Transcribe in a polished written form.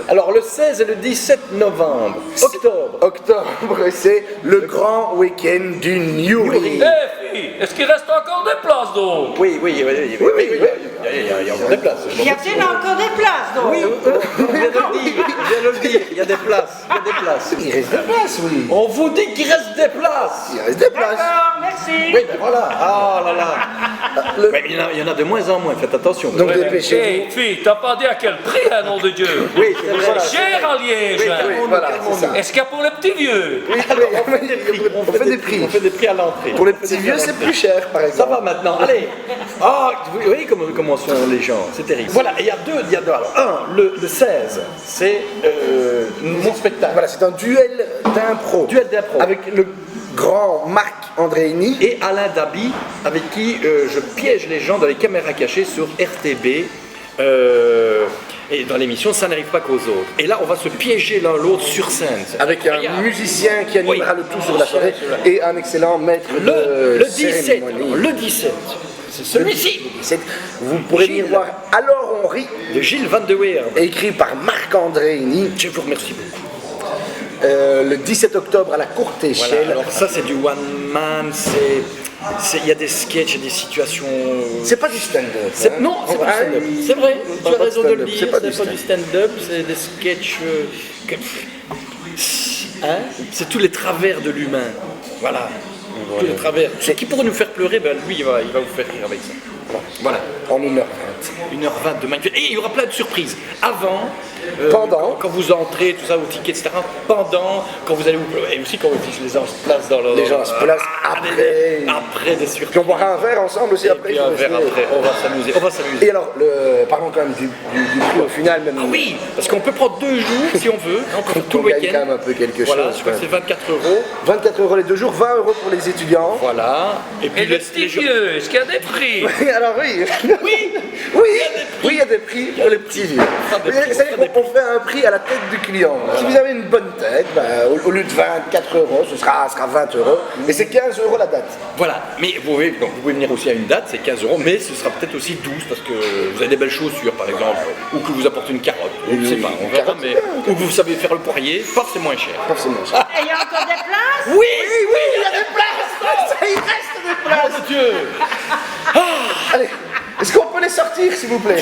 Alors le 16 et le 17 novembre, octobre. Octobre, c'est le grand week-end du Newry. Eh fille, est-ce qu'il reste encore des places donc? Oui, oui, il y a encore des places. Y a-t-il encore des places donc? Oui, je viens de le dire, il y a des places, Il reste des places, oui. On vous dit qu'il reste des places. Il reste des places. D'accord, merci. Oui, ben voilà. Ah là là. Mais il y en a de moins en moins, faites attention. Donc Eh dépêchez-vous. fille, t'as pas dit à quel prix, un nom de Dieu? Oui, c'est vrai. C'est cher à Liège. Oui, hein. oui, Voilà, c'est ça. Est-ce qu'il y a pour les petits vieux? Alors, on fait des prix. On fait des prix. On fait des prix à l'entrée. Pour les petits vieux, c'est plus cher, par Ça exemple. va maintenant, allez. Ah, vous voyez comment sont les gens, c'est terrible. Voilà, il y a deux. Alors, le 16, c'est mon spectacle. Voilà, c'est un duel d'impro. Duel d'impro. Avec le grand Marc Andréini. Et Alain Dabi, avec qui je piège les gens dans les caméras cachées sur RTB. Et dans l'émission, ça n'arrive pas qu'aux autres. Et là, on va se piéger l'un l'autre sur scène. Avec un musicien qui animera le tout sur la soirée et un excellent maître de Le 17, cérémonie. alors, le 17, c'est celui-ci, Vous pourrez venir Gilles. voir Alors on rit, de Gilles Van de Weer. écrit par Marc Andréini, Je vous remercie beaucoup. le 17 octobre à la courte échelle. Voilà, alors ça, c'est du one man, il y a des sketchs et des situations. C'est pas du stand-up. hein. Non, c'est pas du Ah, stand-up. C'est vrai, tu pas as de raison de le stand-up, dire, c'est pas c'est du pas du stand-up, c'est des sketchs. Hein, c'est tous les travers de l'humain. Voilà. Tous les travers. Qui pourrait nous faire pleurer, ben lui, il va vous faire rire avec ça. Voilà. En 1h20. 1h20 de magnifique. Et il y aura plein de surprises. Avant, Pendant. quand vous entrez, tout ça, au ticket, etc. Pendant, quand vous allez vous pleurer. Et aussi quand les gens se placent dans le. Les gens se placent après. Après des surprises. Puis on boira un verre ensemble aussi Et après. puis un verre après. On va s'amuser. Et alors, parlons quand même du prix au final. Même, Ah oui, parce qu'on peut prendre 2 jours si on veut. On peut faire tout on le gagne week-end. quand même un peu quelque Voilà, chose. je crois que ouais. c'est 24 euros. 24 euros les 2 jours, 20 euros pour les étudiants. Voilà. Et puis Et les petits vieux, est-ce qu'il y a des prix? Alors oui, Oui. il y a des prix pour les petits vieux. des prix, C'est-à-dire qu'on fait un prix à la tête du client. Si vous avez une bonne tête, bah, au lieu de 24 euros, ce sera 20 euros. Et c'est 15 euros la date. Voilà, mais vous pouvez venir aussi à une date, c'est 15 euros, mais ce sera peut-être aussi 12 parce que vous avez des belles chaussures par exemple, ou que vous apportez une carotte, je ne sais pas, on verra, carotte, mais ou que vous savez faire le poirier, paf, c'est moins cher. Forcément. Et il y a encore des places? Oui, Il y a des places. Il reste des places. Mon Dieu. Allez, est-ce qu'on peut les sortir s'il vous plaît?